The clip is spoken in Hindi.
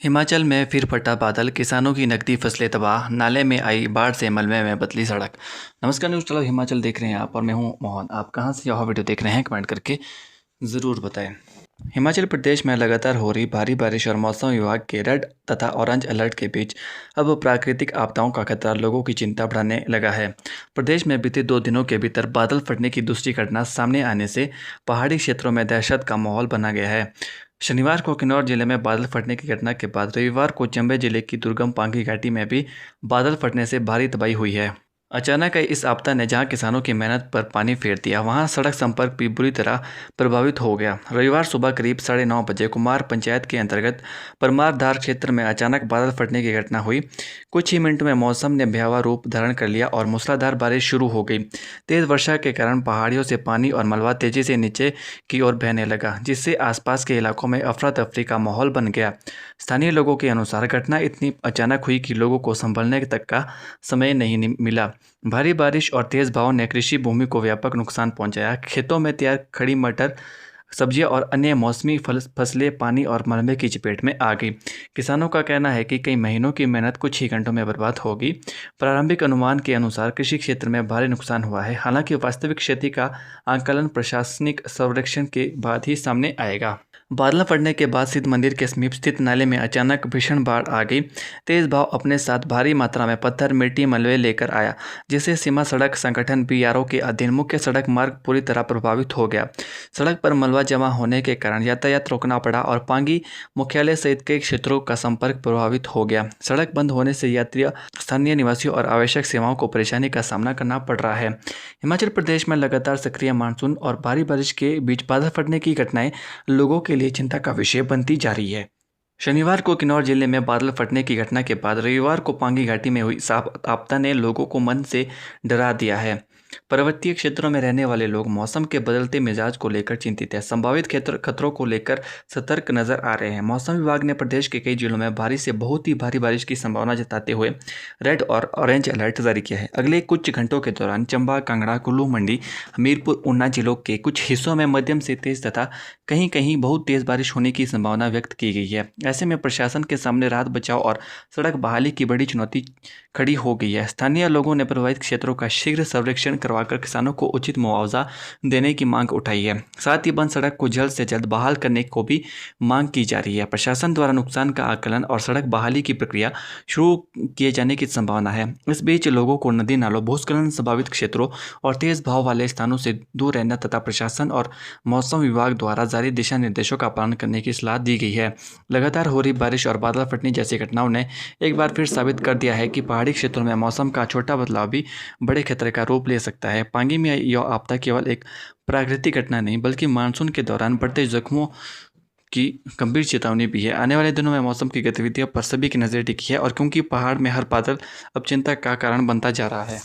हिमाचल में फिर फटा बादल, किसानों की नकदी फसलें तबाह, नाले में आई बाढ़ से मलबे में बदली सड़क। नमस्कार, न्यूज़ चलो हिमाचल देख रहे हैं आप और मैं हूं मोहन। आप कहां से यह वीडियो देख रहे हैं कमेंट करके ज़रूर बताएं। हिमाचल प्रदेश में लगातार हो रही भारी बारिश और मौसम विभाग के रेड तथा ऑरेंज अलर्ट के बीच अब प्राकृतिक आपदाओं का खतरा लोगों की चिंता बढ़ाने लगा है। प्रदेश में बीते 2 दिनों के भीतर बादल फटने की दूसरी घटना सामने आने से पहाड़ी क्षेत्रों में दहशत का माहौल बना गया है। शनिवार को किन्नौर जिले में बादल फटने की घटना के बाद रविवार को चंबे जिले की दुर्गम पांगी घाटी में भी बादल फटने से भारी तबाही हुई है। अचानक आई इस आपदा ने जहां किसानों की मेहनत पर पानी फेर दिया, वहां सड़क संपर्क भी बुरी तरह प्रभावित हो गया। रविवार सुबह करीब 9:30 बजे कुमार पंचायत के अंतर्गत परमारधार क्षेत्र में अचानक बादल फटने की घटना हुई। कुछ ही मिनट में मौसम ने भयावह रूप धारण कर लिया और मूसलाधार बारिश शुरू हो गई। तेज वर्षा के कारण पहाड़ियों से पानी और मलबा तेजी से नीचे की ओर बहने लगा, जिससे आसपास के इलाकों में अफरा तफरी का माहौल बन गया। स्थानीय लोगों के अनुसार घटना इतनी अचानक हुई कि लोगों को संभलने तक का समय नहीं मिला। भारी बारिश और तेज बहाव ने कृषि भूमि को व्यापक नुकसान पहुंचाया। खेतों में तैयार खड़ी मटर, सब्जियां और अन्य मौसमी फसलें पानी और मलबे की चपेट में आ गई। किसानों का कहना है कि कई महीनों की मेहनत कुछ ही घंटों में बर्बाद हो गई। प्रारंभिक अनुमान के अनुसार कृषि क्षेत्र में भारी नुकसान हुआ है। हालांकि वास्तविक क्षति का आंकलन प्रशासनिक सर्वेक्षण के बाद ही सामने आएगा। बादल फटने के बाद सिद्ध मंदिर के समीप स्थित नाले में अचानक भीषण बाढ़ आ गई। तेज बहाव अपने साथ भारी मात्रा में पत्थर, मिट्टी, मलबे लेकर आया, जिससे सीमा सड़क संगठन बीआरओ के अधीन मुख्य सड़क मार्ग पूरी तरह प्रभावित हो गया। सड़क पर मलबा जमा होने के कारण यातायात रोकना पड़ा और पांगी मुख्यालय सहित कई क्षेत्रों का संपर्क प्रभावित हो गया। सड़क बंद होने से यात्रियों, स्थानीय निवासियों और आवश्यक सेवाओं को परेशानी का सामना करना पड़ रहा है। हिमाचल प्रदेश में लगातार सक्रिय मानसून और भारी बारिश के बीच बादल फटने की घटनाएं लोगों के लिए चिंता का विषय बनती जा रही है। शनिवार को किन्नौर जिले में बादल फटने की घटना के बाद रविवार को पांगी घाटी में हुई आपदा ने लोगों को मन से डरा दिया है। पर्वतीय क्षेत्रों में रहने वाले लोग मौसम के बदलते मिजाज को लेकर चिंतित हैं। संभावित खतरों को लेकर सतर्क नजर आ रहे हैं। मौसम विभाग ने प्रदेश के कई जिलों में भारी से बहुत ही भारी बारिश की संभावना जताते हुए रेड और ऑरेंज अलर्ट जारी किया है। अगले कुछ घंटों के दौरान चंबा, कांगड़ा, कुल्लू, मंडी, हमीरपुर, ऊना जिलों के कुछ हिस्सों में मध्यम से तेज तथा कहीं कहीं बहुत तेज बारिश होने की संभावना व्यक्त की गई है। ऐसे में प्रशासन के सामने राहत बचाव और सड़क बहाली की बड़ी चुनौती खड़ी हो गई है। स्थानीय लोगों ने प्रभावित क्षेत्रों का शीघ्र सर्वेक्षण करवाकर किसानों को उचित मुआवजा देने की मांग उठाई है। साथ ही बंद सड़क को जल्द से जल्द बहाल करने को भी मांग की जा रही है। प्रशासन द्वारा नुकसान का आकलन और सड़क बहाली की प्रक्रिया शुरू किए जाने की संभावना है। इस बीच लोगों को नदी नालों, भूस्खलन संभावित क्षेत्रों और तेज बहाव वाले स्थानों से दूर रहना तथा प्रशासन और मौसम विभाग द्वारा जारी दिशा निर्देशों का पालन करने की सलाह दी गई है। लगातार हो रही बारिश और बादल फटने जैसी घटनाओं ने एक बार फिर साबित कर दिया है कि पहाड़ी क्षेत्रों में मौसम का छोटा बदलाव भी बड़े खतरे का रूप ले सकता है। पांगी में यह आपदा केवल एक प्राकृतिक घटना नहीं बल्कि मानसून के दौरान बढ़ते जोखिमों की गंभीर चेतावनी भी है। आने वाले दिनों में मौसम की गतिविधियों पर सभी की नजर टिकी है और क्योंकि पहाड़ में हर बादल अब चिंता का कारण बनता जा रहा है।